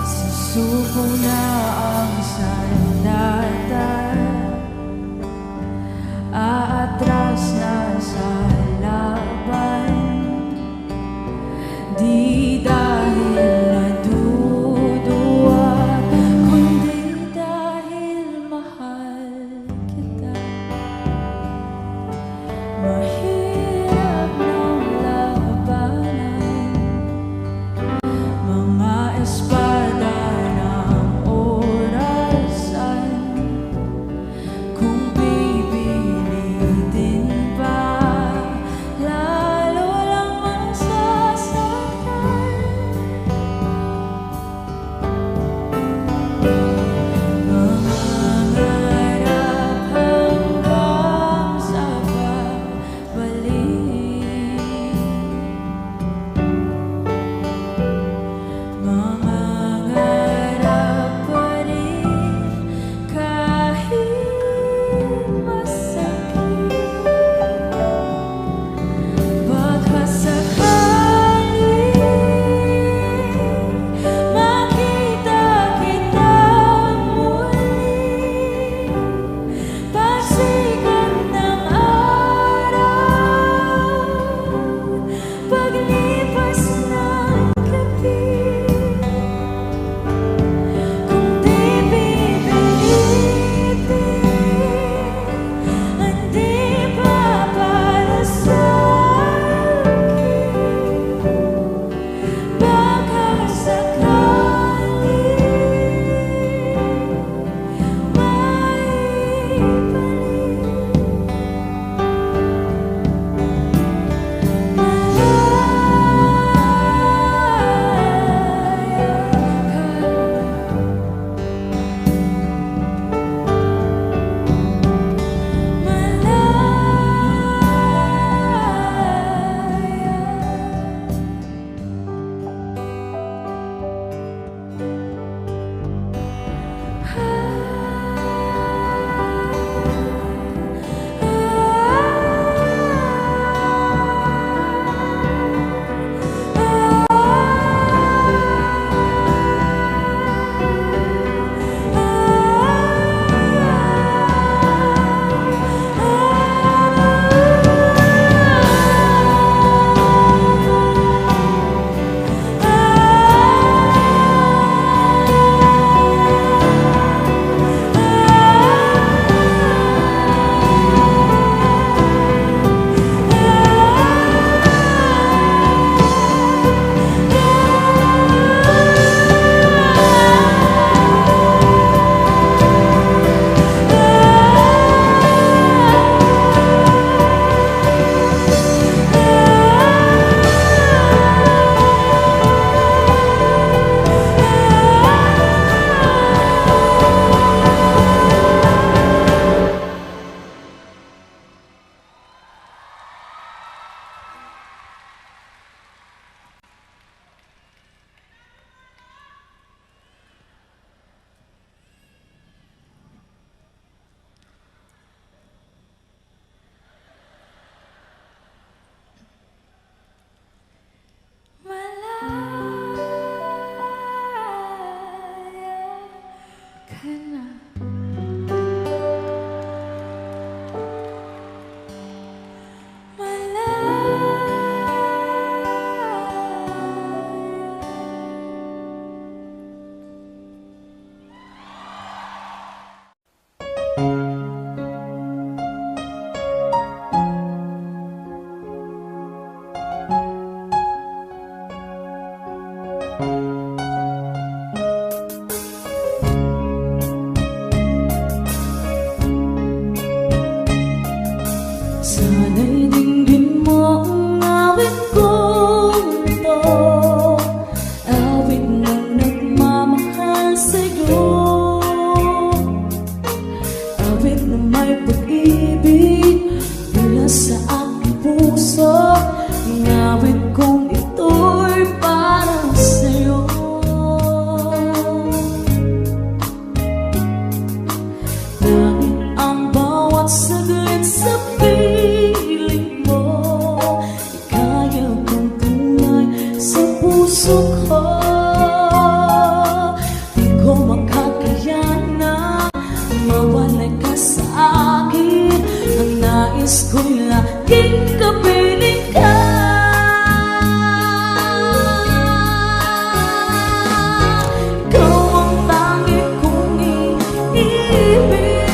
susuko na ang sandata, aatras na sa laban. Sana'y dinggin mo ang awit kong ito, awit ng nagmamahal sa'yo, awit na may pag-ibig mula sa aking puso, ang awit kong ito'y para sa'yo. Langit ang bawat saglit sa piling mo, ikaya kong tunay sa puso ko. Di ko makakayana mawalay ka sa akin, ang nais ko'y laging kapiling ka. Ikaw ang tangi kong iibig,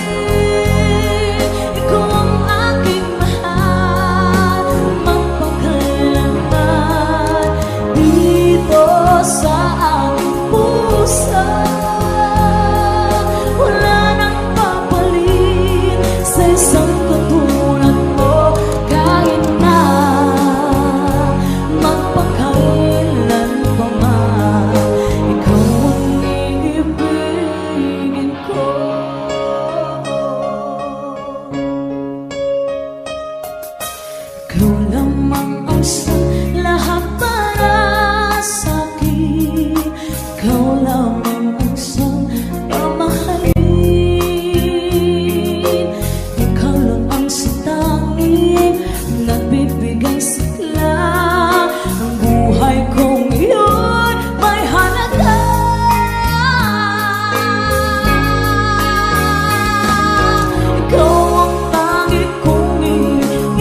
ikaw ang aking mahal, magpakailanman dito sa aking puso. Wala nang papalit sa isang katulad mo, kahit na magpakailan pa man, ikaw ang iibigin ko. Ikaw lamang ang sa lahat para sa'kin, ikaw lamang ang sa mamahalin, ikaw lang ang sa tanging nagbibigay sigla, ang buhay kong iyon may halaga. Ikaw ang tangi kong iibig,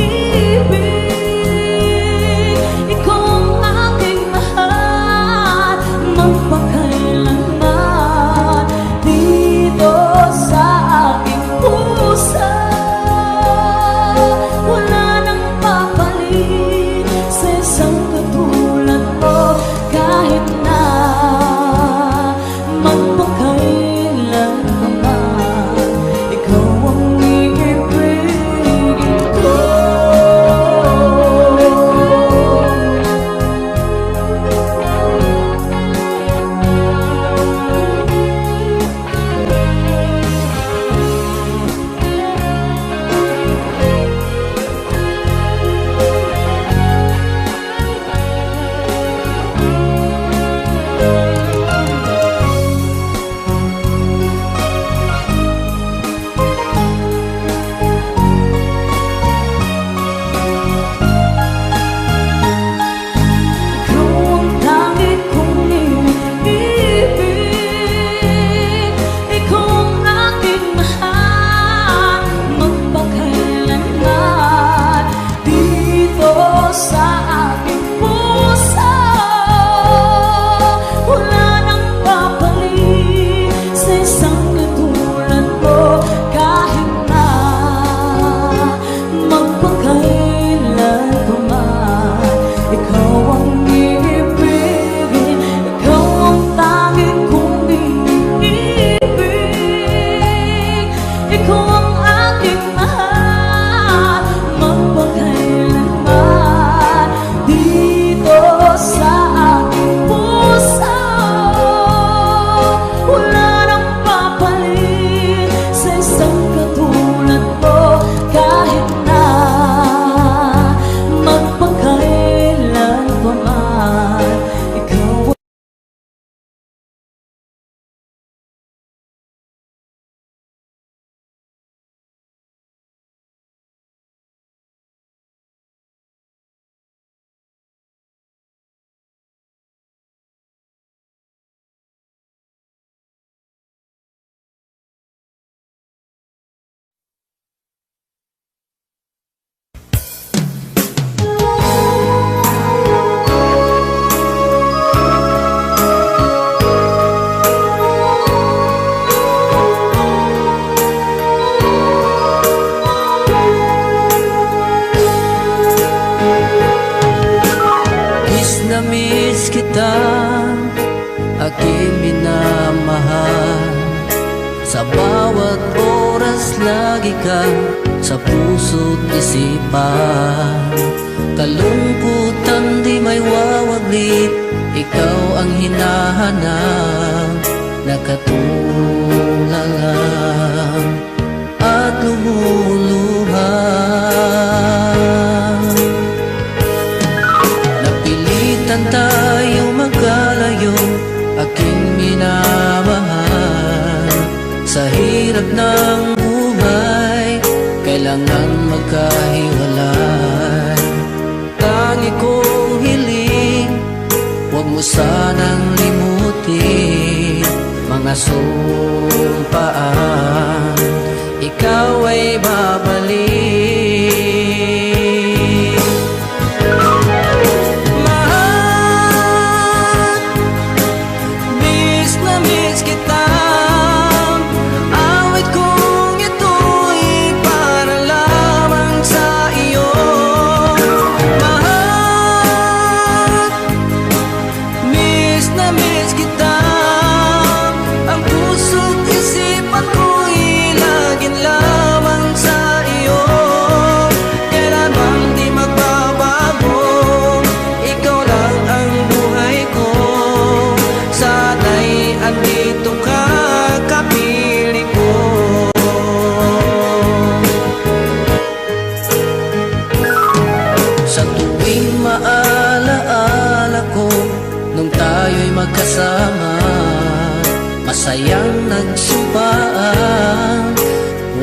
ikaw ang aking mahal, magpakailanman dito sa aking puso. Wala nang papalit sa isang katulad mo, kahit na magpakailan pa man, ikaw ang iibigin ko. Ikaw ang tangi kong iniibig, ikaw ang aking mahal, magpakailanman dito sa aking puso. Wala nang papalit sa isang katulad mo, kahit na magpakailan pa man, ikaw ang iibigin, ikaw ang tangi kong iniibig, ikaw ang aking mahal, magpakailanman dito sa aking puso. Wala nang papalit sa isang katulad mo, kahit na magpakailan pa man, ikaw.
Miss na miss kita,
aking minamahal. Sa bawat oras lagi ka sa puso't isipan. Kalungkutan di may wawaglit, ikaw ang hinahanap. Nakatulalang at lumuluhan. Napilitan tayo magkalayo, aking minamahal. Sa hirap ng buhay, kailangan magkahiwalay. Tangi kong hiling, huwag mo sanang limutin mga sumpaan, ikaw ay babalik. Mahal, miss na miss kita. Awit kong ito'y para lamang sa iyo. Mahal, miss na miss kita. Ang puso't isipan ko'y laging lamang sa iyo. Kailanman di magbabago, ikaw lang ang buhay ko. Sana'y andito ka, kapiling ko. Sa tuwing maalaala ko nung tayo'y magkasama, masayang nagsumpaan,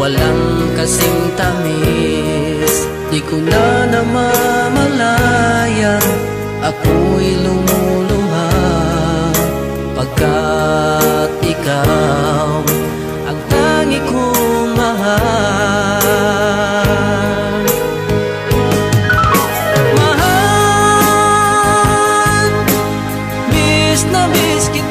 walang kasing tamis. Di ko na namamalayan, ako'y lumuluha, pagkat ikaw ang tangi kong mahal. Mahal, miss na miss kita.